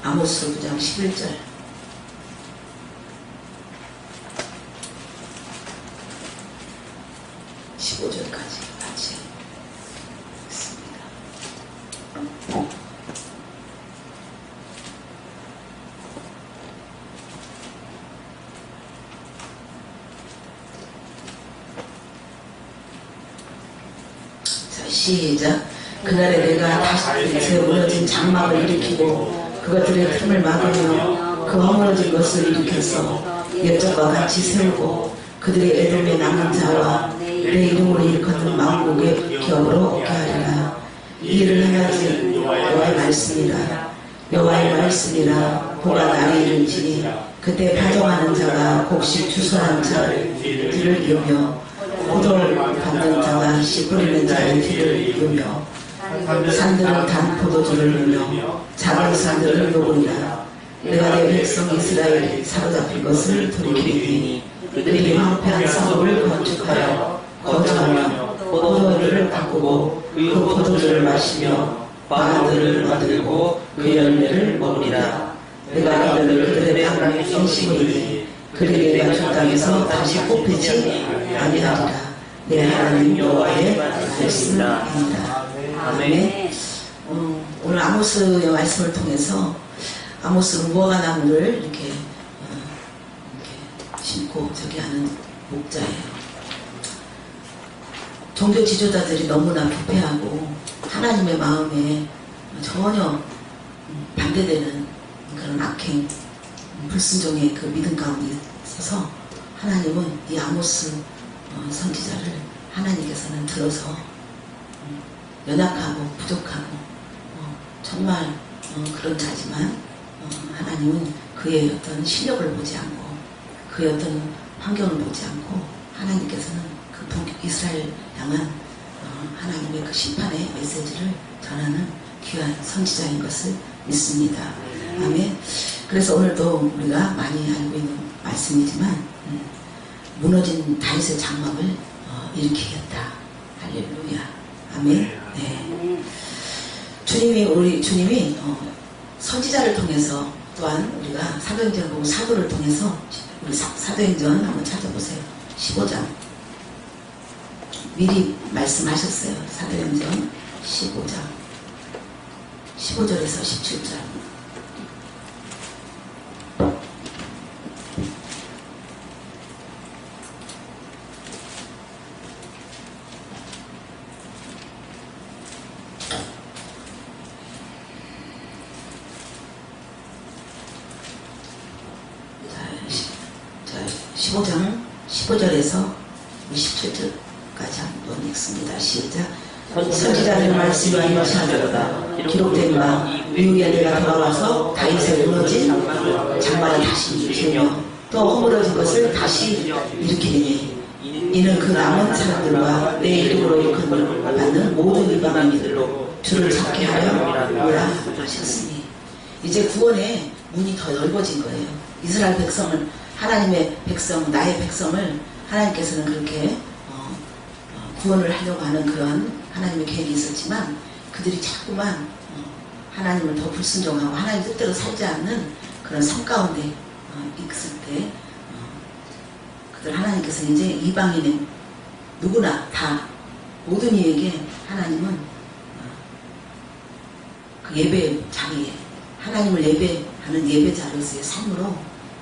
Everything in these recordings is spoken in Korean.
아모스 9장 11절. 같이 읽습니다. 자, 시작. 그날에 내가 다시 무너진 장막을 일으키고 그것들의 틈을 막으며 그 허물어진 것을 일으켜서 옛적과 같이 세우고 그들의 애돔에 남은 자와 내 이름으로 일컫는 만국의 기업으로 얻게 하리라. 이 일을 행하지 여호와의 말씀이라. 여호와의 말씀이라. 보라 날이 이르지니 그때 파종하는 자가 곡식 주선한 자의 뒤를 이으며 포도를 받는 자가 씨 뿌리는 자의 뒤를 이으며 산들은 단 포도주를 이으며 작은 산들을 녹으리라. 내가 내 백성 이스라엘이 사로잡힌 것을 돌이키니 그들이 황폐한 성읍을 건축하여 거주하며 포도주를 바꾸고 그 포도주를 마시며 과들을 만들고 그 열매를 먹으리라. 내가 그들의 땅을 심으리니 그들이 내가 주 땅에서 다시 뽑히지 아니하리라. 내 하나님 여호와의 말씀입니다. 아멘. 오늘 아모스의 말씀을 통해서 아모스 무화과 나무를 이렇게 심고 저기 하는 목자예요. 종교 지도자들이 너무나 부패하고 하나님의 마음에 전혀 반대되는 그런 악행, 불순종의 그 믿음 가운데 있어서 하나님은 이 아모스 선지자를 하나님께서는 들어서 연약하고 부족하고 정말 그런 자지만 하나님은 그의 어떤 실력을 보지 않고 그의 어떤 환경을 보지 않고 하나님께서는 그 북이스라엘 향한 하나님의 그 심판의 메시지를 전하는 귀한 선지자인 것을 믿습니다. 아멘. 그래서 오늘도 우리가 많이 알고 있는 말씀이지만 무너진 다윗의 장막을 일으키겠다. 할렐루야. 아멘. 네. 우리 주님이 선지자를 통해서 또한 우리가 사도행전을 보고 사도를 통해서 우리 사도행전 한번 찾아보세요. 15장 미리 말씀하셨어요. 사도행전 15장 15절에서 17절. 자, 15장 15절에서 27절까지 한번 읽습니다. 시작. 선지자의 말씀이 일치하되로다. 기록된 바 미국에 내가 돌아와서 다윗의 무너진 장막을 다시 일으키며 또 허물어진 것을 다시 일으키니 이는 그 남은 사람들과 내 이름으로 일컫는 모든 이방인들로 주를 찾게 하려 하셨으니 이제 구원의 문이 더 넓어진 거예요. 이스라엘 백성을, 하나님의 백성, 나의 백성을 하나님께서는 그렇게 구원을 하려고 하는 그런 하나님의 계획이 있었지만 그들이 자꾸만 하나님을 더 불순종하고 하나님 뜻대로 살지 않는 그런 삶 가운데 있을 때 그들 하나님께서 이제 이방인의 누구나 다 모든 이에게 하나님은 그 예배 자리에 하나님을 예배하는 예배자로서의 삶으로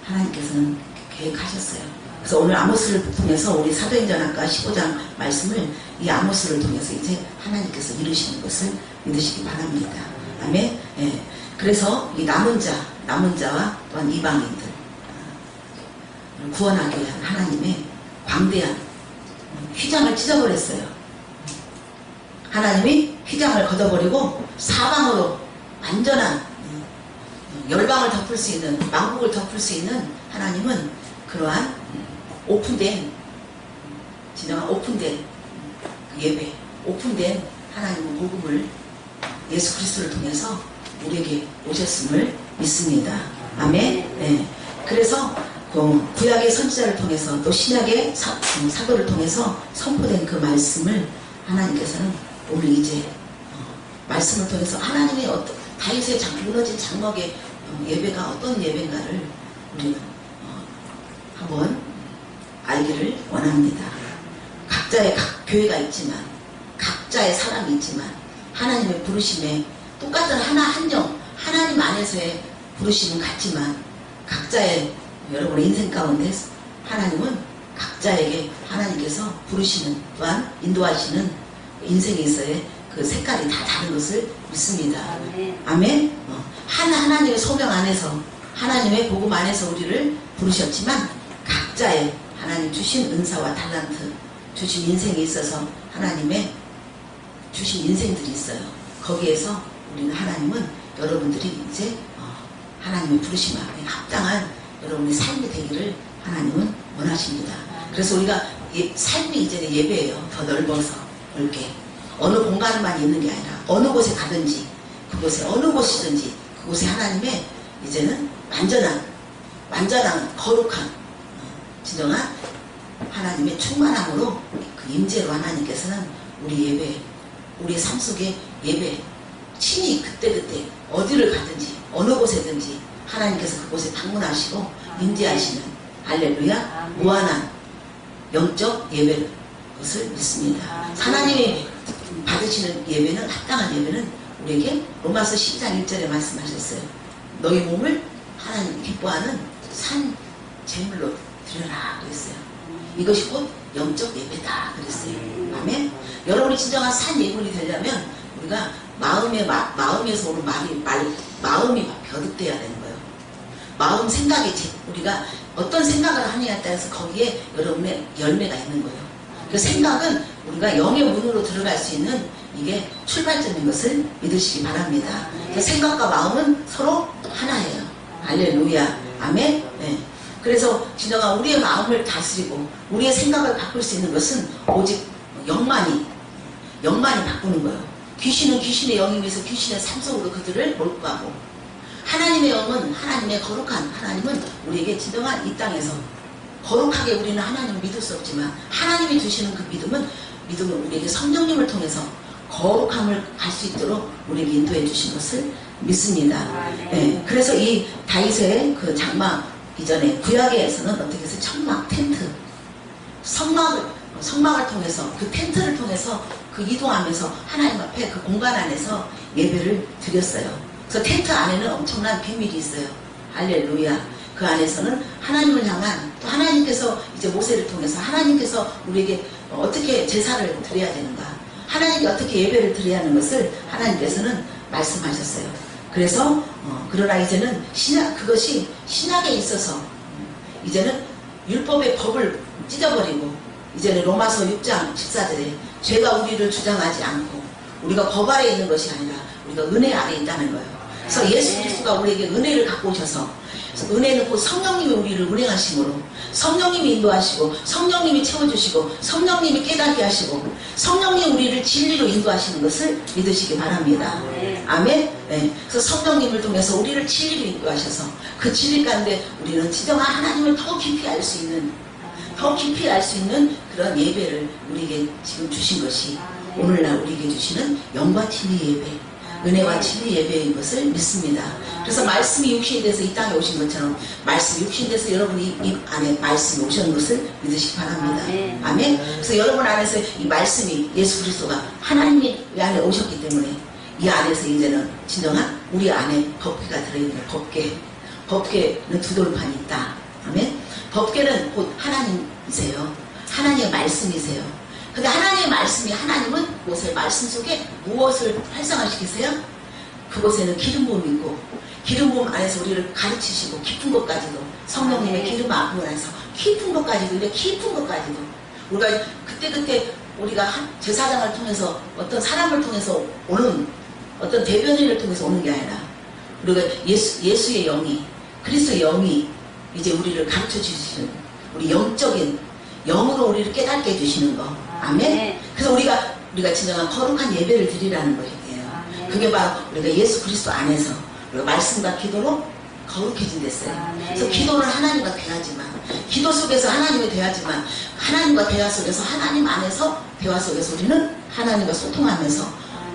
하나님께서는 계획하셨어요. 그래서 오늘 아모스를 통해서 우리 사도행전 아까 15장 말씀을 이 아모스를 통해서 이제 하나님께서 이루시는 것을 믿으시기 바랍니다. 아멘. 예. 그래서 이 남은 자와 또한 이방인들 구원하기 위한 하나님의 광대한 휘장을 찢어버렸어요. 하나님이 휘장을 걷어버리고 사방으로 완전한 열방을 덮을 수 있는, 만국을 덮을 수 있는 하나님은 그러한 오픈된, 진정한 오픈된 예배, 오픈된 하나님의 복음을 예수 그리스도를 통해서 우리에게 오셨음을 믿습니다. 아멘. 네. 그래서 구약의 선지자를 통해서 또 신약의 사도를 통해서 선포된 그 말씀을 하나님께서는 오늘 이제 말씀을 통해서 하나님의 어떤 다윗의 무너진 장막의 예배가 어떤 예배인가를 우리는 한번 알기를 원합니다. 각자의 교회가 있지만, 각자의 사람이 있지만, 하나님의 부르심에 똑같은 한영, 하나님 안에서의 부르심은 같지만, 각자의 여러분의 인생 가운데 하나님은 각자에게 하나님께서 부르시는, 또한 인도하시는 인생에 있어의 그 색깔이 다 다른 것을 믿습니다. 아멘. 하나님의 소명 안에서, 하나님의 복음 안에서 우리를 부르셨지만, 각자의 하나님 주신 은사와 달란트, 주신 인생에 있어서 하나님의 주신 인생들이 있어요. 거기에서 우리는 하나님은 여러분들이 이제 하나님의 부르심 앞에 합당한 여러분의 삶이 되기를 하나님은 원하십니다. 그래서 우리가 삶이 이제는 예배예요. 더 넓어서, 넓게. 어느 공간만 있는 게 아니라 어느 곳에 가든지, 그곳에 어느 곳이든지 그곳에 하나님의 이제는 완전한 거룩한 진정한 하나님의 충만함으로 그 임재로 하나님께서는 우리 예배, 우리의 삶 속에 예배 친히 그때그때 어디를 가든지 어느 곳에든지 하나님께서 그곳에 방문하시고 임재하시는, 할렐루야, 무한한 영적 예배를 것을 믿습니다. 하나님이 받으시는 예배는, 합당한 예배는 우리에게 로마서 12장 1절에 말씀하셨어요. 너희 몸을 하나님 기뻐하는 산 제물로 드려라 그랬어요. 이것이 곧 영적 예배다 그랬어요. 아멘. 여러분이 진정한 산 예물이 되려면 우리가 마음에서 오는 마음이 겨득돼야 되는 거예요. 마음 생각이, 우리가 어떤 생각을 하느냐에 따라서 거기에 여러분의 열매가 있는 거예요. 그 생각은 우리가 영의 문으로 들어갈 수 있는 이게 출발점인 것을 믿으시기 바랍니다. 그 생각과 마음은 서로 하나예요. 할렐루야. 아멘. 네. 그래서 진정한 우리의 마음을 다스리고 우리의 생각을 바꿀 수 있는 것은 오직 영만이 바꾸는 거예요. 귀신은 귀신의 영이 위해서 귀신의 삶 속으로 그들을 몰고 가고, 하나님의 영은, 하나님의 거룩한 하나님은 우리에게 진정한 이 땅에서 거룩하게 우리는 하나님을 믿을 수 없지만 하나님이 주시는 그 믿음은 우리에게 성령님을 통해서 거룩함을 갈 수 있도록 우리에게 인도해 주신 것을 믿습니다. 네, 그래서 이 다윗의 그 장막 이전에 구약에서는 어떻게 해서 천막, 텐트, 성막을 통해서, 그 텐트를 통해서 그 이동하면서 하나님 앞에 그 공간 안에서 예배를 드렸어요. 그래서 텐트 안에는 엄청난 비밀이 있어요. 할렐루야. 그 안에서는 하나님을 향한, 또 하나님께서 이제 모세를 통해서 하나님께서 우리에게 어떻게 제사를 드려야 되는가, 하나님께 어떻게 예배를 드려야 하는 것을 하나님께서는 말씀하셨어요. 그래서 그러나 이제는 그것이 신약에 있어서 이제는 율법의 법을 찢어버리고, 이제는 로마서 6장 14절에 죄가 우리를 주장하지 않고 우리가 법 아래 있는 것이 아니라 우리가 은혜 아래 있다는 거예요. 그래서 예수 그리스도가 우리에게 은혜를 갖고 오셔서, 은혜는 곧 성령님이 우리를 운행하심으로, 성령님이 인도하시고 성령님이 채워주시고 성령님이 깨닫게 하시고 성령님이 우리를 진리로 인도하시는 것을 믿으시기 바랍니다. 아멘. 네. 그래서 성령님을 통해서 우리를 진리로 인도하셔서 그 진리 가운데 우리는 진정한 하나님을 더 깊이 알 수 있는 그런 예배를 우리에게 지금 주신 것이 오늘날 우리에게 주시는 영과 진리 예배, 은혜와 진리 예배인 것을 믿습니다. 그래서 말씀이 육신이 돼서 이 땅에 오신 것처럼 말씀이 육신이 돼서 여러분이 이 안에 말씀이 오신 것을 믿으시기 바랍니다. 아멘. 그래서 여러분 안에서 이 말씀이, 예수 그리스도가 하나님이 이 안에 오셨기 때문에 이 안에서 이제는 진정한 우리 안에 법궤가 들어있는 법궤는 두 돌판이 있다. 아멘. 법궤는 곧 하나님이세요. 하나님의 말씀이세요. 근데 하나님의 말씀이, 하나님은 그곳의 말씀 속에 무엇을 활성화시키세요? 그곳에는 기름 부음이 있고, 기름 부음 안에서 우리를 가르치시고 깊은 것까지도, 성령님의 기름 안에서 깊은 것까지도, 우리가 그때 우리가 제사장을 통해서, 어떤 사람을 통해서 오는, 어떤 대변인을 통해서 오는 게 아니라 우리가 예수의 영이, 그리스도의 영이 이제 우리를 가르쳐 주시는, 우리 영적인 영으로 우리를 깨닫게 해주시는 거. 아멘. 그래서 우리가 진정한 거룩한 예배를 드리라는 거예요. 그게 바로 우리가 예수 그리스도 안에서 우리가 말씀과 기도로 거룩해진 됐어요. 그래서 기도는 하나님과 대화지만, 기도 속에서 하나님의 대화지만, 하나님과 대화 속에서, 하나님 안에서 대화 속에서 우리는 하나님과 소통하면서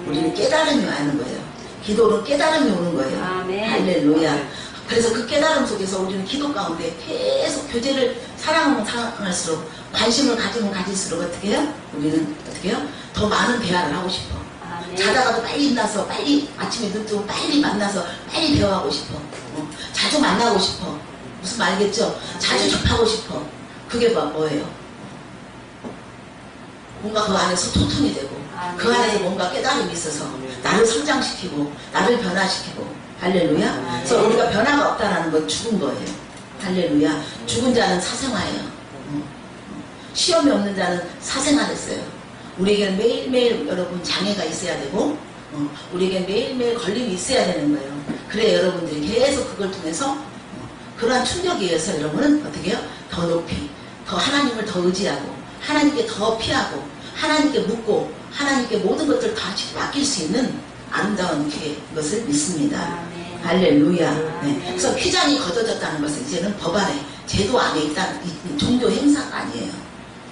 우리는 깨달음이 오는 거예요. 기도는 깨달음이 오는 거예요. 할렐루야. 그래서 그 깨달음 속에서 우리는 기도 가운데 계속 교제를 사랑하면 사랑할수록 관심을 가지면 가질수록 어떻게 해요? 우리는 어떻게 해요? 더 많은 대화를 하고 싶어. 자다가도 빨리 일어나서 빨리 아침에 눈 뜨고 빨리 만나서 빨리 대화하고 싶어. 자주 만나고 싶어. 무슨 말겠죠? 자주 접하고 싶어. 그게 뭐예요? 뭔가 그 안에서 소통이 되고 그 안에 뭔가 깨달음이 있어서 나를 성장시키고 나를 변화시키고 할렐루야. 그래서 우리가 변화가 없다라는 건 죽은 거예요. 할렐루야. 죽은 자는 사생화예요. 시험이 없는 자는 사생화됐어요. 우리에게는 매일매일 여러분 장애가 있어야 되고 우리에게는 매일매일 걸림이 있어야 되는 거예요. 그래 여러분들이 계속 그걸 통해서 그러한 충격에 의해서 여러분은 어떻게 해요? 더 높이 더 하나님을 더 의지하고 하나님께 더 피하고 하나님께 묻고 하나님께 모든 것들을 다 맡길 수 있는 아름다운 것을 믿습니다. 할렐루야. 네. 그래서 휘장이 걷어졌다는 것은 이제는 법 안에 제도 안에 있다는 종교 행사가 아니에요.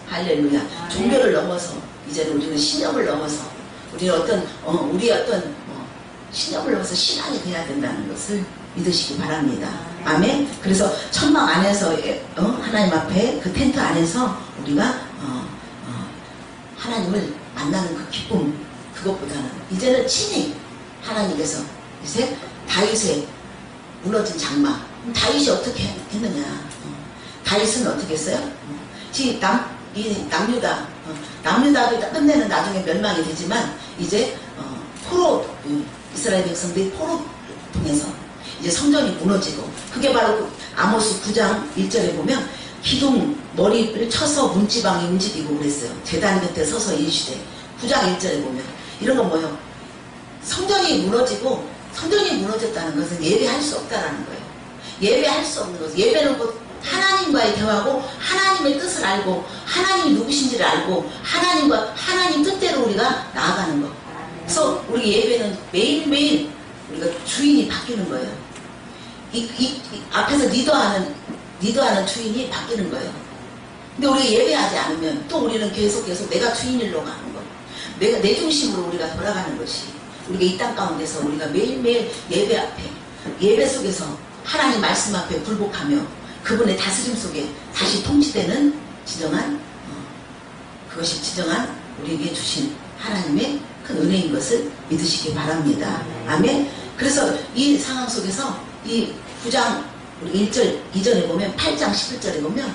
할렐루야. 종교를 넘어서 이제는 우리는 신념을 넘어서 우리는 우리의 어떤 신념을 넘어서 신앙이 돼야 된다는 것을 믿으시기 바랍니다. 아멘. 그래서 천막 안에서 하나님 앞에 그 텐트 안에서 우리가 하나님을 만나는 그 기쁨 그것보다는 이제는 친히 하나님께서 이제 다윗의 무너진 장막 다윗이 어떻게 했느냐. 다윗은 어떻게 했어요? 남유다가 끝내는 나중에 멸망이 되지만 이제 포로 이스라엘 백성들이 포로 통해서 이제 성전이 무너지고 그게 바로 그 아모스 9장 1절에 보면 기둥 머리를 쳐서 문지방이 움직이고 그랬어요. 제단 곁에 서서 이르시되 9장 1절에 보면 이런 건 뭐예요? 성전이 무너졌다는 것은 예배할 수 없다라는 거예요. 예배할 수 없는 것. 예배는 곧 하나님과의 대화고 하나님의 뜻을 알고 하나님이 누구신지를 알고 하나님 뜻대로 우리가 나아가는 것. 그래서 우리 예배는 매일매일 우리가 주인이 바뀌는 거예요. 앞에서 리더하는 주인이 바뀌는 거예요. 근데 우리가 예배하지 않으면 또 우리는 계속 내가 주인일로 가는 거. 내 중심으로 우리가 돌아가는 것이 우리가 이 땅 가운데서 우리가 매일매일 예배 앞에 예배 속에서 하나님 말씀 앞에 굴복하며 그분의 다스림 속에 다시 통치되는 그것이 진정한 우리에게 주신 하나님의 큰 은혜인 것을 믿으시기 바랍니다. 아멘. 그래서 이 상황 속에서 이 9장 1절 2절에 보면 8장 11절에 보면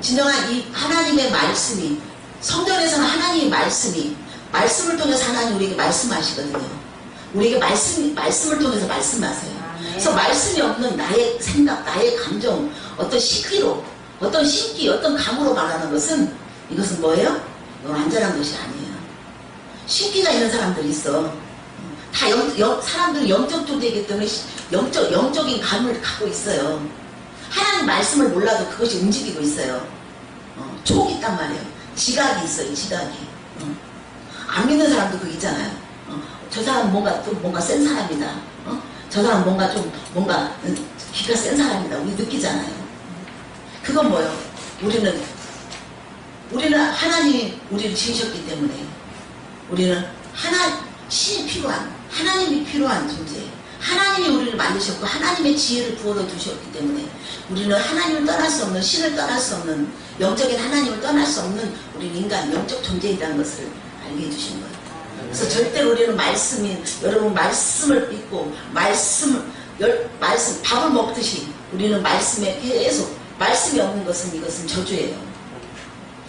진정한 이 하나님의 말씀이 성전에서는 하나님의 말씀을 통해서 하나님 우리에게 말씀하시거든요. 우리에게 말씀을 통해서 말씀하세요. 그래서 말씀이 없는 나의 생각, 나의 감정, 어떤 시기로, 어떤 신기, 어떤 감으로 말하는 것은 이것은 뭐예요? 이건 완전한 것이 아니에요. 신기가 있는 사람들이 있어. 다 사람들은 영적 존재이기 때문에 영적인 감을 갖고 있어요. 하나님 말씀을 몰라도 그것이 움직이고 있어요. 촉이 있단 말이에요. 지각이 있어요. 지각이. 안 믿는 사람도 그거 있잖아요. 저 사람은 뭔가 센 사람이다. 저 사람은 뭔가 기가 센 사람이다. 우리 느끼잖아요. 그건 뭐예요? 우리는 하나님이 우리를 지으셨기 때문에 우리는 신이 필요한 하나님이 필요한 존재. 하나님이 우리를 만드셨고 하나님의 지혜를 부어서 두셨기 때문에 우리는 하나님을 떠날 수 없는 신을 떠날 수 없는 영적인 하나님을 떠날 수 없는 우리는 인간 영적 존재이라는 것을 알게 해주신 거예요. 그래서 절대로 우리는 여러분 말씀을 믿고 밥을 먹듯이 우리는 말씀에 계속 말씀이 없는 것은 이것은 저주예요.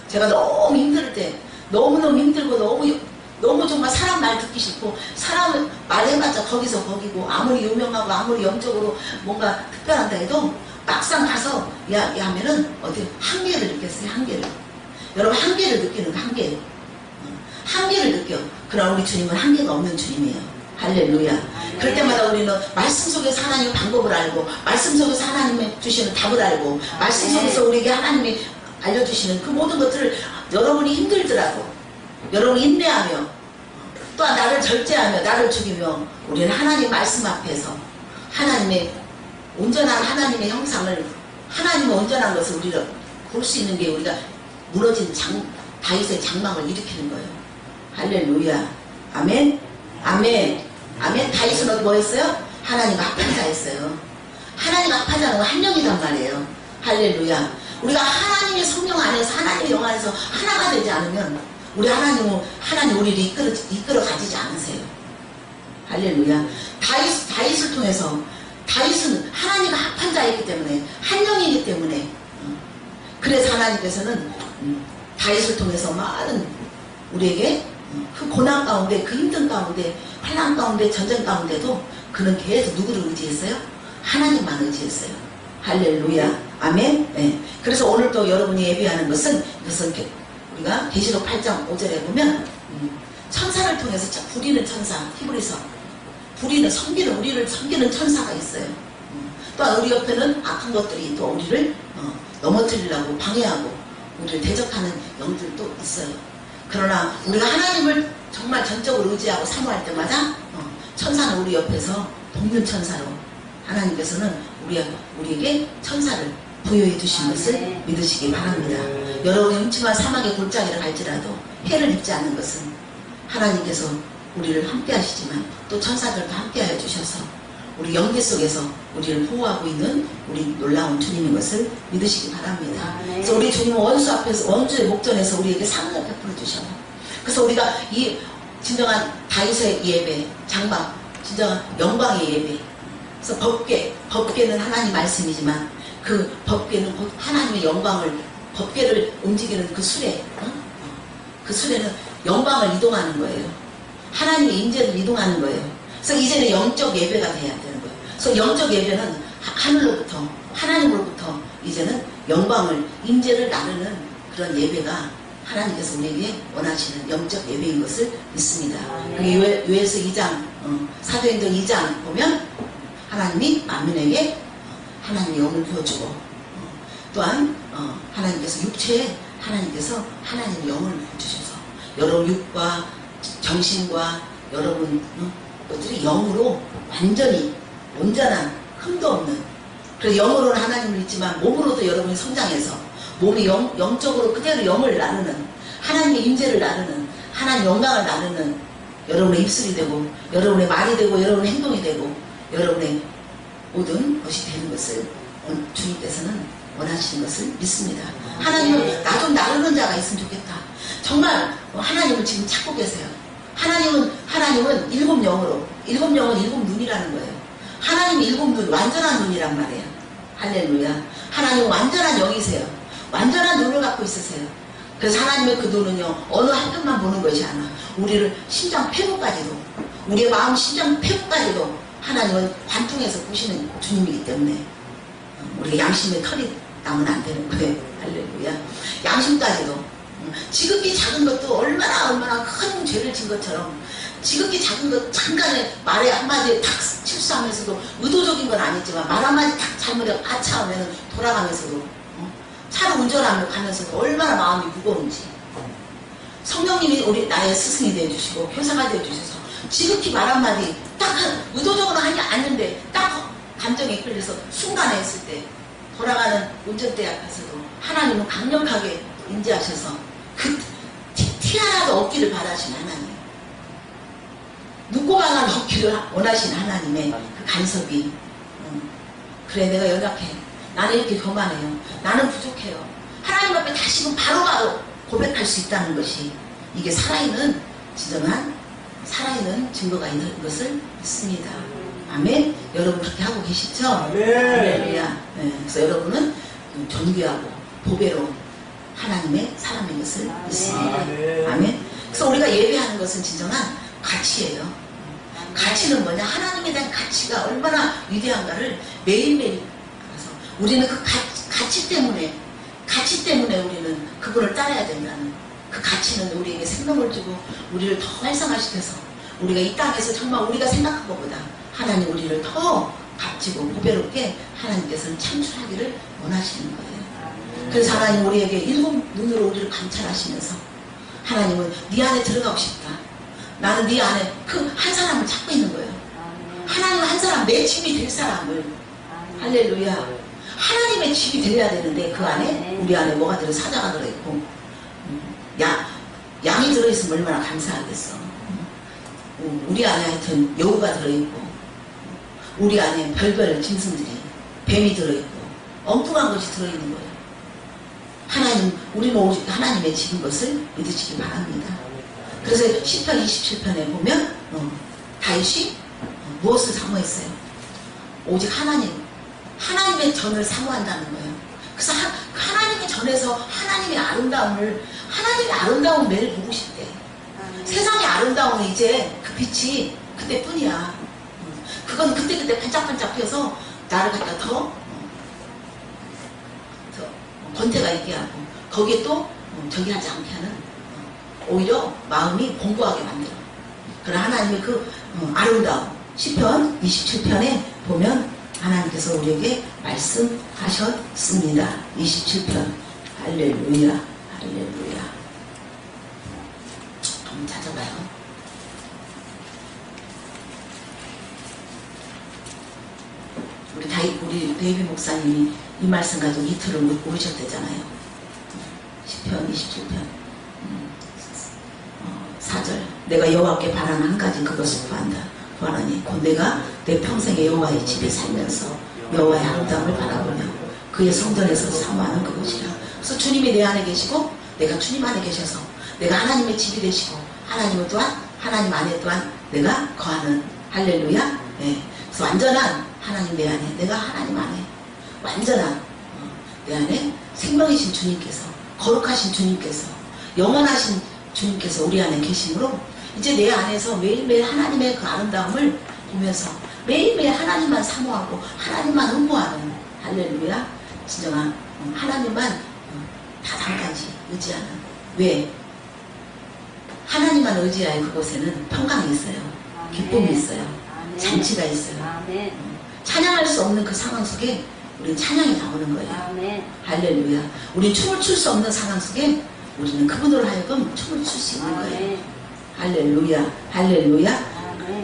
제가 너무 힘들 때 너무너무 힘들고 너무 정말 사람 말 듣기 싫고 사람 말해봤자 거기서 거기고 아무리 유명하고 아무리 영적으로 뭔가 특별한다 해도 막상 가서 하면은 어디 한계를 느꼈어요. 한계를. 여러분 한계를 느끼는 거 한계를 느껴. 그러나 우리 주님은 한계가 없는 주님이에요. 할렐루야. 그럴 때마다 우리는 말씀 속에서 하나님의 방법을 알고 말씀 속에서 하나님의 주시는 답을 알고 말씀 속에서 우리에게 하나님이 알려주시는 그 모든 것들을 여러분이 힘들더라도 여러분이 인내하며 또한 나를 절제하며 나를 죽이며 우리는 하나님 말씀 앞에서 하나님의 온전한 하나님의 형상을 하나님의 온전한 것을 우리가 볼 수 있는 게 우리가 무너진 다윗의 장막을 일으키는 거예요. 할렐루야. 아멘. 아멘. 아멘. 다윗은 뭐 했어요? 하나님과 합한 자였어요. 하나님 합하자는 건 한 영이란 말이에요. 할렐루야. 우리가 하나님의 성령 안에서 하나님의 영 안에서 하나가 되지 않으면 하나님 우리를 이끌어 가지지 않으세요. 할렐루야. 다윗을 통해서 다윗은 하나님과 합한 자이기 때문에 한 영이기 때문에 그래서 하나님께서는 다윗을 통해서 많은 우리에게 그 고난 가운데 그 힘든 가운데 환난 가운데 전쟁 가운데도 그는 계속 누구를 의지했어요? 하나님만 의지했어요. 할렐루야. 아멘. 네. 그래서 오늘 또 여러분이 예배하는 것은 우리가 계시록 8장 5절에 보면 천사를 통해서 부리는 천사 히브리서 우리를 섬기는 천사가 있어요. 또한 우리 옆에는 악한 것들이 또 우리를 넘어뜨리려고 방해하고 우리를 대적하는 영들도 있어요. 그러나 우리가 하나님을 정말 전적으로 의지하고 사모할 때마다 천사는 우리 옆에서 돕는 천사로 하나님께서는 우리에게 천사를 부여해 주신 것을 믿으시기 바랍니다. 여러분이 음침한 사막의 골짜기를 갈지라도 해를 입지 않는 것은 하나님께서 우리를 함께 하시지만 또 천사들과 함께 하여 주셔서 우리 영계 속에서 우리를 보호하고 있는 우리 놀라운 주님인 것을 믿으시기 바랍니다. 그래서 우리 주님은 원수의 목전에서 우리에게 상을 베풀어 주셔요. 그래서 우리가 이 진정한 다윗의 예배, 장막, 진정한 영광의 예배. 그래서 법궤는 하나님 말씀이지만 그 법궤는 하나님의 영광을 법궤를 움직이는 그 수레, 그 수레는 영광을 이동하는 거예요. 하나님의 임재를 이동하는 거예요. 그래서 이제는 영적 예배가 돼야 되는 거예요. 그래서 영적 예배는 하늘로부터 하나님으로부터 이제는 영광을 임재를 나누는 그런 예배가 하나님께서 우리에게 원하시는 영적 예배인 것을 믿습니다. 요에서 2장 사도행전 2장 보면 하나님이 만민에게 하나님의 영을 부어주고 또한 하나님께서 육체에 하나님께서 하나님의 영을 부어주셔서 여러분 육과 정신과 여러분 것들이 영으로 완전히 온전한 흠도 없는 그래서 영으로는 하나님을 믿지만 몸으로도 여러분이 성장해서 몸이 영적으로 그대로 영을 나누는 하나님의 임재를 나누는 하나님의 영광을 나누는 여러분의 입술이 되고 여러분의 말이 되고 여러분의 행동이 되고 여러분의 모든 것이 되는 것을 주님께서는 원하시는 것을 믿습니다. 하나님은 나 좀 나누는 자가 있으면 좋겠다. 정말 하나님을 지금 찾고 계세요. 하나님은 일곱 영은 일곱 눈이라는 거예요. 하나님이 일곱 눈, 완전한 눈이란 말이에요. 할렐루야. 하나님은 완전한 영이세요. 완전한 눈을 갖고 있으세요. 그래서 하나님의 그 눈은요, 어느 한편만 보는 것이 아니라 우리를 심장 폐부까지도, 우리의 마음 심장 폐부까지도 하나님은 관통해서 보시는 주님이기 때문에 우리가 양심의 털이 나면 안 되는 거예요. 할렐루야. 양심까지도 지극히 작은 것도 얼마나 큰 죄를 진 것처럼 지극히 작은 것 잠깐의 말에 한마디에 탁 실수하면서도 의도적인 건 아니지만 말 한마디 탁 잘못해 아차하면 돌아가면서도 차를 운전하며 가면서도 얼마나 마음이 무거운지 성령님이 우리 나의 스승이 되어주시고 교사가 되어주셔서 지극히 말 한마디 딱 의도적으로 하지 않는데 딱 감정에 끌려서 순간에 했을 때 돌아가는 운전대 앞에서도 하나님은 강력하게 임재하셔서 그 티 하나도 없기를 바라시는 하나님, 눈고강을 없기를 원하시는 하나님의 그 간섭이 그래 내가 연약해, 나는 이렇게 교만해요, 나는 부족해요, 하나님 앞에 다시금 바로바로 고백할 수 있다는 것이 이게 살아있는 진정한 살아있는 증거가 있는 것을 믿습니다. 아멘. 여러분 그렇게 하고 계시죠? 할렐루야. 네. 그래서 여러분은 존귀하고 보배로운 하나님의 사람인 것을 믿습니다. 아멘. 그래서 우리가 예배하는 것은 진정한 가치예요. 가치는 뭐냐? 하나님에 대한 가치가 얼마나 위대한가를 매일매일 알아서 우리는 그 가치 때문에 우리는 그분을 따라야 된다는 그 가치는 우리에게 생명을 주고 우리를 더 활성화시켜서 우리가 이 땅에서 정말 우리가 생각한 것보다 하나님 우리를 더 값지고 보배롭게 하나님께서는 창출하기를 원하시는 거예요. 그래서 하나님 우리에게 일곱 눈으로 우리를 관찰하시면서 하나님은 네 안에 들어가고 싶다. 나는 네 안에 그 한 사람을 찾고 있는 거예요. 하나님은 한 사람, 내 집이 될 사람을. 할렐루야. 하나님의 집이 되어야 되는데 그 안에 우리 안에 뭐가 들어? 사자가 들어있고 양이 들어있으면 얼마나 감사하겠어. 우리 안에 하여튼 여우가 들어있고 우리 안에 별별 짐승들이 뱀이 들어있고 엉뚱한 것이 들어있는 거예요. 하나님, 우리는 오직 하나님의 집인 것을 믿으시기 바랍니다. 그래서 시편 27편에 보면 다윗이 무엇을 사모했어요? 오직 하나님의 전을 사모한다는 거예요. 그래서 하나님의 전에서 하나님의 아름다운 매를 보고 싶대. 세상의 아름다움은 이제 그 빛이 그때뿐이야. 그건 그때 반짝반짝 펴서 나를 갖다 더 권태가 있게 하고 거기에 또 저기 하지 않게 하는 오히려 마음이 공고하게 만들어. 그러나 하나님의 그 아름다움 시편 27편에 보면 하나님께서 우리에게 말씀하셨습니다. 27편 할렐루야 할렐루야. 한번 찾아봐요. 우리 데이비 목사님이 이 말씀 가지고 이틀을 오셨대잖아요. 시편 27편 4절 내가 여호와께 바라는 한 가지 그것을 구하노니 곧 내가 내 평생에 여호와의 집에 살면서 여호와의 아름다움을 바라보며 그의 성전에서 사모하는 그것이라. 그래서 주님이 내 안에 계시고 내가 주님 안에 계셔서 내가 하나님의 집이 되시고 하나님 안에 또한 내가 거하는 할렐루야. 네. 그래서 완전한 하나님 내 안에 내가 하나님 안에 완전한 내 안에 생명이신 주님께서 거룩하신 주님께서 영원하신 주님께서 우리 안에 계심으로 이제 내 안에서 매일매일 하나님의 그 아름다움을 보면서 매일매일 하나님만 사모하고 하나님만 흠모하는 할렐루야. 진정한 하나님만 다 잠깐씩 의지하는. 왜? 하나님만 의지하여 그곳에는 평강이 있어요. 기쁨이 있어요. 잔치가 있어요. 찬양할 수 없는 그 상황 속에 우리는 찬양이 나오는 거예요. 할렐루야. 우리는 춤을 출 수 없는 상황 속에 우리는 그분으로 하여금 춤을 출 수 있는 거예요. 할렐루야 할렐루야.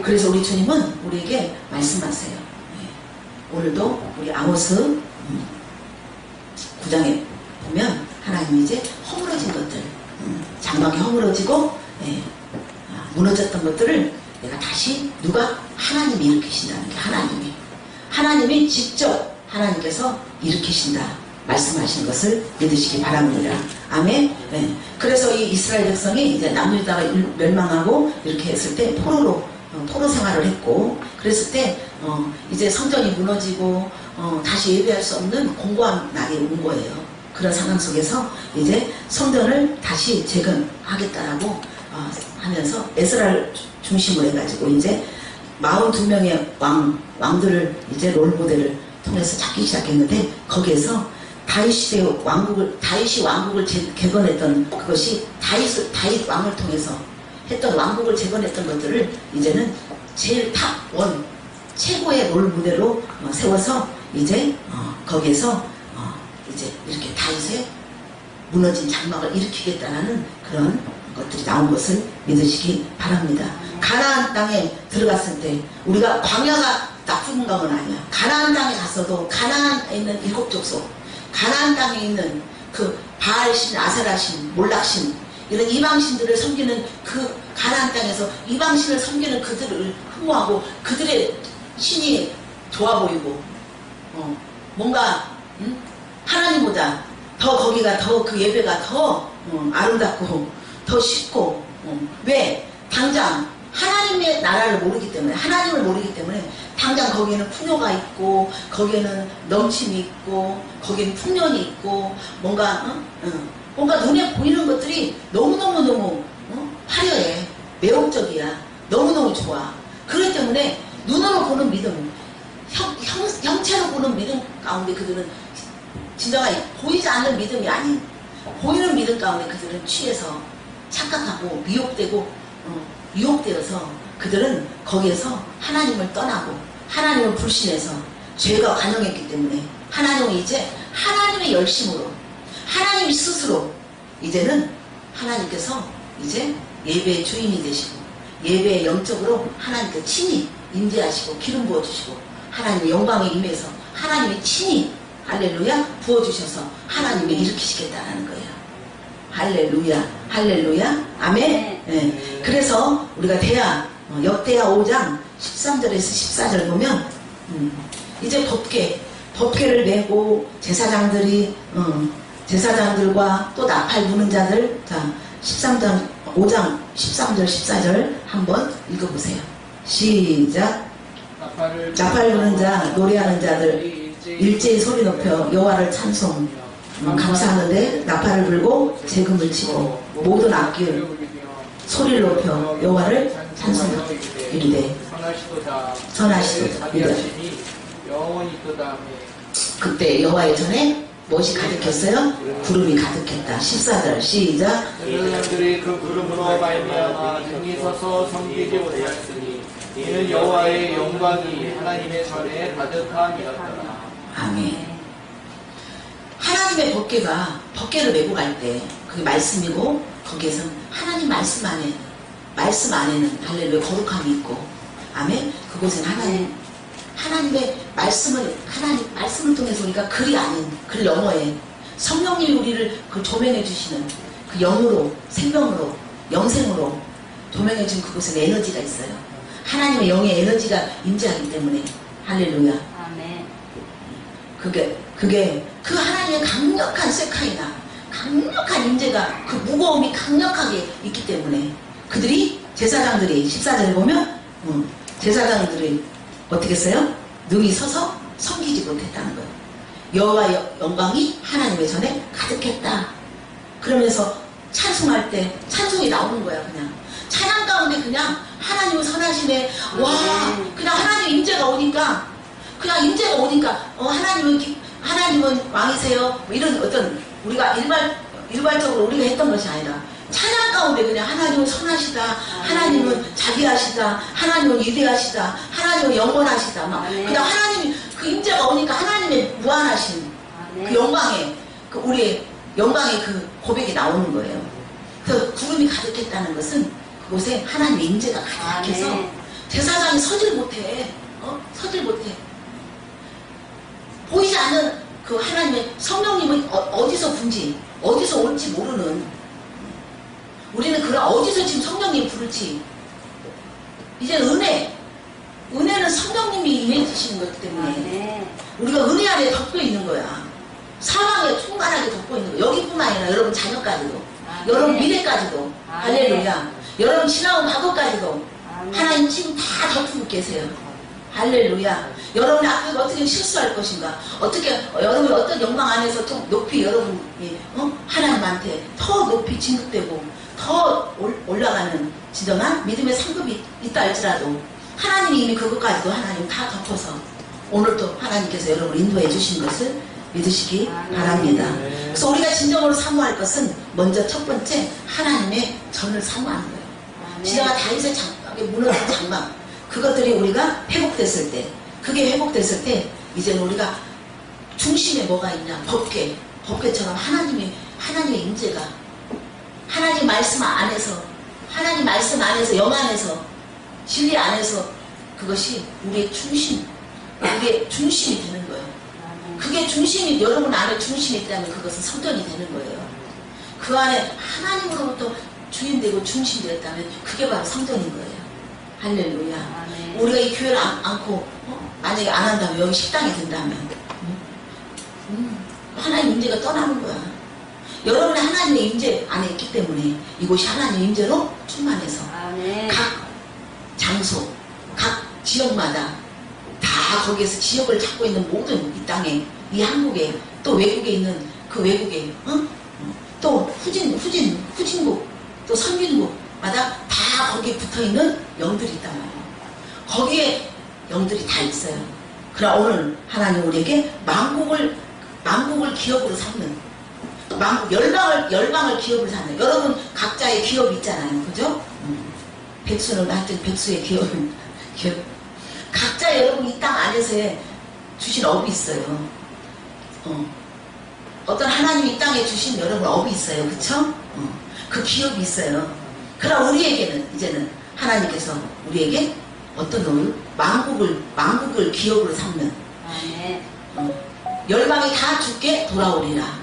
그래서 우리 주님은 우리에게 말씀하세요. 오늘도 우리 아모스 9장에 보면 하나님이 이제 허물어진 것들 장막이 허물어지고 무너졌던 것들을 내가 다시 누가 하나님이 일으키신다는 게 하나님이 직접 하나님께서 일으키신다 말씀하신 것을 믿으시기 바랍니다. 아멘. 네. 그래서 이 이스라엘 백성이 이제 남유다가 멸망하고 이렇게 했을 때 포로 생활을 했고 그랬을 때 이제 성전이 무너지고 다시 예배할 수 없는 공고한 날이 온 거예요. 그런 상황 속에서 이제 성전을 다시 재건하겠다라고 하면서 에스라를 중심으로 해가지고 이제 42명의 왕들을 이제 롤모델을 통해서 찾기 시작했는데 거기에서 다윗이 왕국을 재건했던 그것이 다윗 왕을 통해서 했던 왕국을 재건했던 것들을 이제는 제일 탑1 최고의 롤 무대로 세워서 이제 거기에서 이제 이렇게 다윗의 무너진 장막을 일으키겠다는 그런 것들이 나온 것을 믿으시기 바랍니다. 가나안 땅에 들어갔을 때 우리가 광야가 나쁜 건 아니야. 가나안 땅에 갔어도 가나안에 있는 7족속 가나안 땅에 있는 그 바알신, 아세라신, 몰락신 이런 이방신들을 섬기는 그 가나안 땅에서 이방신을 섬기는 그들을 흠모하고 그들의 신이 좋아 보이고 뭔가 하나님보다 더 거기가 더 그 예배가 더 아름답고 더 쉽고 왜? 당장 하나님의 나라를 모르기 때문에 하나님을 모르기 때문에 당장 거기에는 풍요가 있고 거기에는 넘침이 있고 거기에는 풍년이 있고 뭔가 눈에 보이는 것들이 너무너무 화려해. 매혹적이야. 너무너무 좋아. 그렇기 때문에 눈으로 보는 믿음 형체로 보는 믿음 가운데 그들은 진정한 보이지 않는 믿음이 아닌 보이는 믿음 가운데 그들은 취해서 착각하고 미혹되고 유혹되어서 그들은 거기에서 하나님을 떠나고 하나님을 불신해서 죄가 관영했기 때문에 하나님은 이제 하나님의 열심으로 하나님 스스로 이제는 하나님께서 이제 예배의 주인이 되시고 예배의 영적으로 하나님께 친히 임재하시고 기름 부어주시고 하나님의 영광에 임해서 하나님이 친히 할렐루야 부어주셔서 하나님을 일으키시겠다라는 거예요. 할렐루야 할렐루야 아멘. 네. 그래서 우리가 역대하 5장 13절에서 14절 보면 이제 곧게 법궤를 메고 제사장들이 제사장들과 또 나팔 부는 자들, 자 13장 5장 13절 14절 한번 읽어보세요. 시작. 나팔 부는 자, 노래하는 자들 일제히 소리 높여 여호와를 찬송 감사하는데 나팔을 불고 재금을 치고 모든 악기를 소리를 높여 여호와를 찬송하리되 선하시도다. 그때 여호와의 전에 무엇이 가득했어요? 구름이 가득했다. 14절 시작. 제사장들이 그 구름으로 말미암아 능히 서서 섬기지 못하였으니 이는 여호와의 영광이 하나님의 전에 가득함이었더라. 아멘. 하나님의 법궤를 메고 갈 때 그게 말씀이고 거기에서 하나님 말씀 안에는 할렐루야 거룩함이 있고 아멘. 그곳엔 하나님의 말씀을 통해서 우리가 글이 아닌 글 너머에 성령님이 우리를 그 조명해 주시는 그 영으로 생명으로 영생으로 조명해 준 그곳에 에너지가 있어요. 하나님의 영의 에너지가 임재하기 때문에 할렐루야. 아멘. 그게 그 하나님의 강력한 세카이나 강력한 임재가 그 무거움이 강력하게 있기 때문에 그들이 제사장들이 14절에 보면 제사장들이 어떻게 했어요? 능히 서서 섬기지 못했다는 거예요. 여호와의 영광이 하나님의 전에 가득했다. 그러면서 찬송할 때 찬송이 나오는 거야. 그냥 찬양 가운데 그냥 하나님은 선하시네. 와 그냥 하나님 임재가 오니까 하나님은 왕이세요. 뭐 이런 어떤 우리가 일괄적으로 우리가 했던 것이 아니라 찬양 가운데 그냥 하나님은 선하시다. 하나님은 자비하시다. 하나님은 위대하시다. 하나님은 영원하시다. 막 그냥 하나님 그 임재가 오니까 하나님의 무한하신 그 영광에 우리의 영광의 그 고백이 나오는 거예요. 그래서 구름이 가득했다는 것은 그곳에 하나님의 임재가 가득해서 제사장이 서질 못해. 보이지 않는 그 하나님의 성령님은 어디서 올지 모르는 우리는 그런 어디서 지금 성령님 부를지 이제 은혜는 성령님이 임해주시는 거기 때문에 우리가 은혜 아래 덮여 있는 거야. 사방에 총괄하게 덮여 있는 거야. 여기뿐만 아니라 여러분 자녀까지도 여러분 미래까지도 할렐루야. 여러분 지나온 과거까지도 하나님 지금 다 덮고 계세요. 할렐루야. 여러분의 앞에서 어떻게 실수할 것인가, 여러분이 어떤 영광 안에서 좀 높이 여러분이 하나님한테 더 높이 진급되고 더 올라가는 진정한 믿음의 상급이 있다 할지라도 하나님이 이미 그것까지도 하나님 다 덮어서 오늘도 하나님께서 여러분을 인도해 주신 것을 믿으시기 바랍니다. 그래서 우리가 진정으로 사모할 것은 먼저 첫 번째 하나님의 전을 사모하는 거예요. 진정한 다윗의 장막에 무너진 장막, 그것들이 우리가 회복됐을 때 이제는 우리가 중심에 뭐가 있냐, 법궤처럼 하나님의 임재가 하나님 말씀 안에서 영 안에서 진리 안에서 그것이 우리의 중심이 되는 거예요. 그게 중심이 여러분 안에 중심이 있다면 그것은 성전이 되는 거예요. 그 안에 하나님으로부터 주인되고 중심되었다면 그게 바로 성전인 거예요. 할렐루야. 우리가 이 교회를 않고 만약에 안 한다면 여기 식당이 된다면 하나님 임재가 떠나는 거야. 여러분의 하나님의 임재 안에 있기 때문에 이곳이 하나님의 임재로 충만해서 각 장소, 각 지역마다 다 거기에서 지역을 찾고 있는 모든 이 땅에, 이 한국에, 또 외국에 있는 그 외국에, 또 후진국, 또 선진국마다 다 거기에 붙어있는 영들이 있단 말이에요. 거기에 영들이 다 있어요. 그러나 오늘 하나님 우리에게 만국을 기업으로 삼는, 열방을 기업으로 삼는, 여러분 각자의 기업이 있잖아요. 그죠? 백수는 하여튼 백수의 기업. 각자 여러분 이 땅 안에서 주신 업이 있어요. 어떤 하나님이 이 땅에 주신 여러분 업이 있어요. 그쵸? 그 기업이 있어요. 그러나 우리에게는 이제는 하나님께서 우리에게 어떤 놈을 만국을 기업으로 삼는 열방이 다 주께 돌아오리라.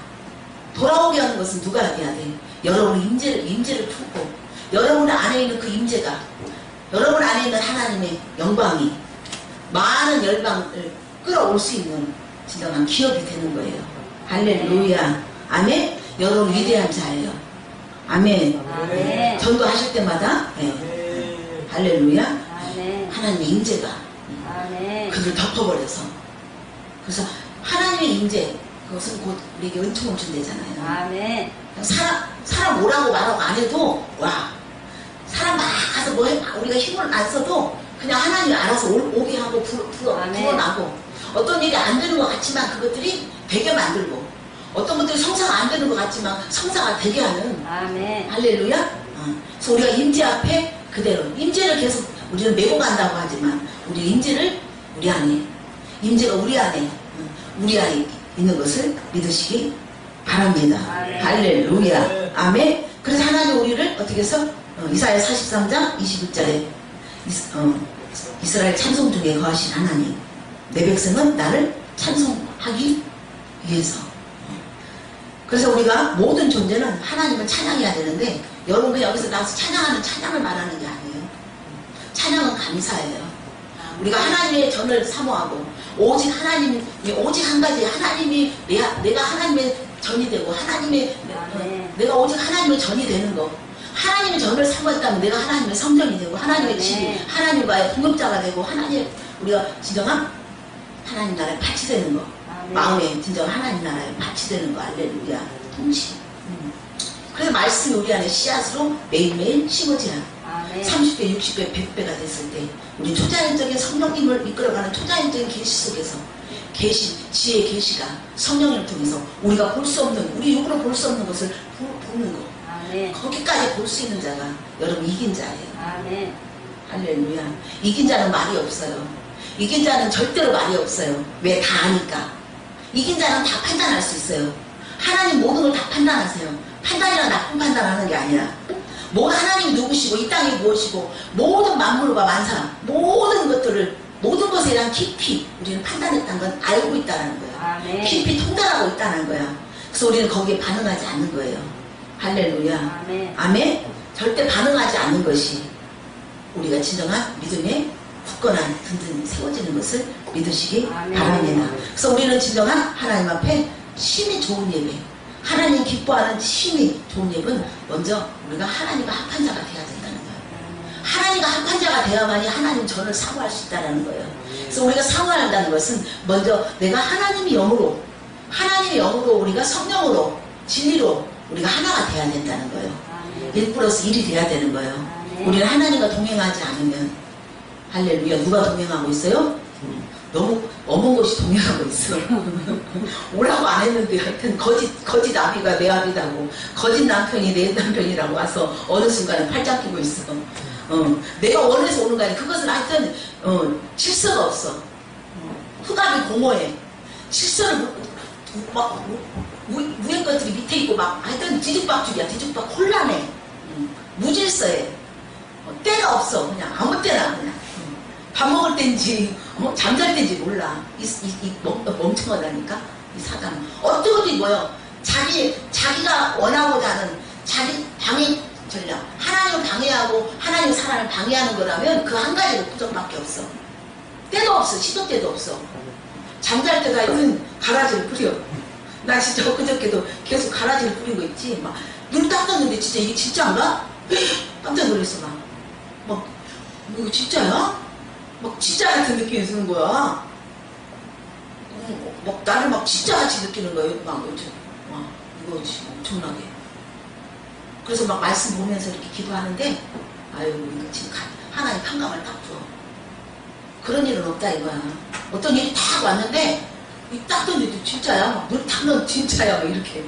돌아오게 하는 것은 누가 해야 돼? 여러분의 임재를 품고 여러분 안에 있는 그 임재가, 여러분 안에 있는 하나님의 영광이 많은 열방을 끌어올 수 있는 진정한 기업이 되는 거예요. 할렐루야. 아멘. 여러분 위대한 자예요. 아멘. 아멘. 전도하실 때마다 네. 할렐루야. 아멘. 하나님의 임재가 아멘. 그를 덮어버려서 그래서 하나님의 임재 그것은 곧 우리에게 은총을 준대잖아요. 아멘. 사람 오라고 말하고 안 해도 와 사람 막 가서 뭐 해, 우리가 힘을 안 써도 그냥 하나님이 알아서 오게 하고 불어나고 어떤 일이 안 되는 것 같지만 그것들이 되게 만들고 어떤 것들이 성사가 안 되는 것 같지만 성사가 되게 하는 아멘. 할렐루야. 그래서 우리가 임재 앞에 그대로 임재를 계속 우리는 메고 간다고 하지만 우리 임재를 우리 안에 임재가 우리 안에 있는 것을 믿으시기 바랍니다. 아멘. 할렐루야. 아멘. 그래서 하나님 우리를 어떻게 해서 이사야 43장 21절에 이스라엘 찬송 중에 거하신 하나님 내 백성은 나를 찬송하기 위해서. 그래서 우리가 모든 존재는 하나님을 찬양해야 되는데 여러분 그냥 여기서 나와서 찬양하는 찬양을 말하는 게 아니에요. 찬양은 감사예요. 우리가 하나님의 전을 사모하고 오직 하나님이 오직 한 가지 하나님이 내가 하나님의 전이 되고 하나님의 내가 오직 하나님의 전이 되는 거 하나님의 전을 사모했다면 내가 하나님의 성전이 되고 하나님의 집이 하나님과의 동역자가 되고 우리가 진정한 하나님 나라에 밭이 되는 거 마음에 진정한 하나님 나라에 밭이 되는 거 할렐루야 동시 그래서 말씀이 우리 안에 씨앗으로 매일매일 심어져야 30배, 60배, 100배가 됐을 때 우리 초자연적인 성령님을 이끌어가는 초자연적인 계시 속에서 지혜의 계시가 성령을 통해서 우리가 볼 수 없는 우리 육으로 볼 수 없는 것을 보는 거 거기까지 볼 수 있는 자가 여러분 이긴 자예요. 할렐루야. 이긴 자는 말이 없어요. 이긴 자는 절대로 말이 없어요. 왜? 다 아니까. 이긴 자는 다 판단할 수 있어요. 하나님 모든 걸 다 판단하세요. 판단이란 나쁜 판단하는 게 아니라 하나님이 누구시고 이 땅이 무엇이고 모든 만물과 만사 모든 것에 대한 깊이 우리는 판단했다는 건 알고 있다는 거예요. 깊이 통달하고 있다는 거야. 그래서 우리는 거기에 반응하지 않는 거예요. 할렐루야. 아멘. 절대 반응하지 않는 것이 우리가 진정한 믿음의 굳건한 든든히 세워지는 것을 믿으시기 바랍니다. 그래서 우리는 진정한 하나님 앞에 심히 좋은 예배 하나님 기뻐하는 심히 좋은 예배는 먼저 우리가 하나님과 합한 자가 돼야 된다는 거예요. 하나님과 합한 자가 돼야만이 하나님 전을 사모할 수 있다는 거예요. 그래서 우리가 사모한다는 것은 먼저 내가 하나님의 영으로 우리가 성령으로 진리로 우리가 하나가 돼야 된다는 거예요. 1+1이 돼야 되는 거예요. 우리는 하나님과 동행하지 않으면 할렐루야. 누가 동행하고 있어요? 너무 어머운 것이 동행하고 있어. 오라고 안 했는데 하여튼 거짓 아비가 내 아비다고 거짓 남편이 내 남편이라고 와서 어느 순간에 팔짱 끼고 있어. 내가 원해서 오는 거 아니야. 그것은 하여튼 질서가 없어. 후답이 공허해. 질서를 막 위에 것들이 밑에 있고 막 하여튼 뒤죽박죽이야. 뒤죽박 혼란해. 무질서해. 때가 없어. 그냥 아무 때나 그냥 밥 먹을 때인지 잠잘 때인지 몰라. 멍청하다니까 이 사단은 어떻게 뭐요? 자기가 원하고자 하는 자기 방해 전략 하나님을 방해하고 하나님 사랑을 방해하는 거라면 그 한 가지로 부정밖에 없어. 때도 없어. 시도 때도 없어. 잠잘 때가 있는 가라지를 뿌려. 나 진짜 엊그저께도 계속 가라지를 뿌리고 있지. 막 눈 딱 떴는데 진짜 이게 진짜인가? 깜짝 놀랐어. 막 이거 진짜야? 막 진짜 같은 느낌이 드는 거야. 막 나를 막 진짜같이 느끼는 거예요. 막 이거 지금 엄청나게. 그래서 막 말씀 보면서 이렇게 기도하는데 아유 이거 지금 하나님 평강을 딱 줘. 그런 일은 없다 이거야. 어떤 일이 딱 왔는데 딱 떴는데 진짜야. 막 눈 딱 넣으면 진짜야. 막 이렇게.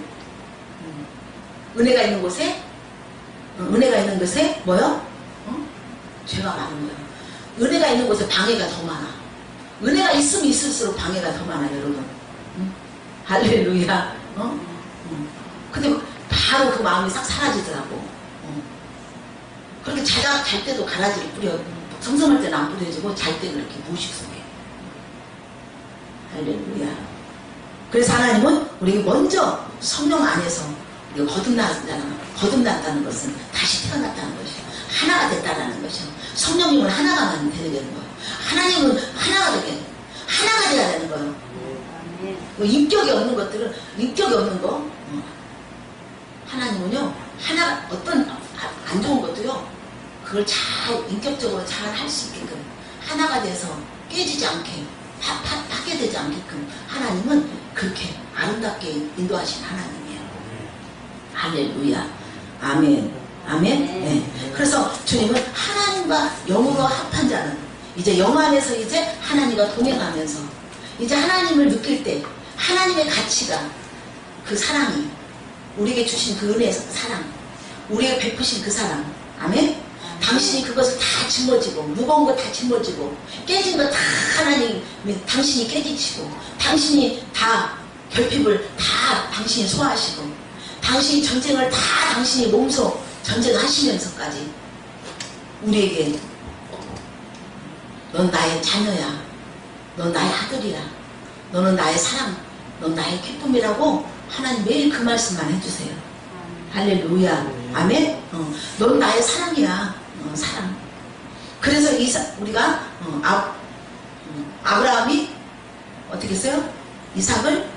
은혜가 있는 곳에 뭐요? 죄가 많은 거야. 은혜가 있는 곳에 방해가 더 많아. 은혜가 있으면 있을수록 방해가 더 많아 여러분. 할렐루야. 근데 바로 그 마음이 싹 사라지더라고. 그렇게 잘 때도 가라지를 뿌려. 성성할 때는 안 뿌려지고 잘 때는 이렇게 무식 속에. 할렐루야. 그래서 하나님은 우리에게 먼저 성령 안에서 우리가 거듭났다는 것은 다시 태어났다는 것이요. 하나가 됐다는 것이요. 성령님은 하나가 되는 거예요. 하나님은 하나가 돼야 되는 거예요. 아멘. 뭐 인격이 없는 것들은 인격이 없는 거 하나님은요 하나 어떤 안 좋은 것도요 그걸 잘 인격적으로 잘 할 수 있게끔 하나가 돼서 깨지지 않게 파괴되지 않게끔 하나님은 그렇게 아름답게 인도하신 하나님이에요. 할렐루야. 아멘. 아멘. 네. 그래서 주님은 하나님과 영으로 합한 자는 이제 영 안에서 이제 하나님과 동행하면서 이제 하나님을 느낄 때 하나님의 가치가 그 사랑이 우리에게 주신 그 은혜의 사랑 우리에게 베푸신 그 사랑 아멘. 당신이 그것을 다 짊어지고 무거운 거 다 짊어지고 깨진 거 다 하나님 당신이 깨지치고 당신이 다 결핍을 다 당신이 소화하시고 당신이 전쟁을 다 당신이 몸소 전쟁하시면서까지 우리에게 넌 나의 자녀야 넌 나의 아들이야 너는 나의 사랑 넌 나의 기쁨이라고 하나님 매일 그 말씀만 해주세요. 할렐루야. 아멘. 넌 나의 사랑이야. 사랑. 그래서 우리가 아브라함이 어떻게 했어요? 이삭을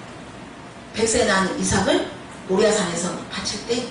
100세 난 이삭을 모리아산에서 바칠 때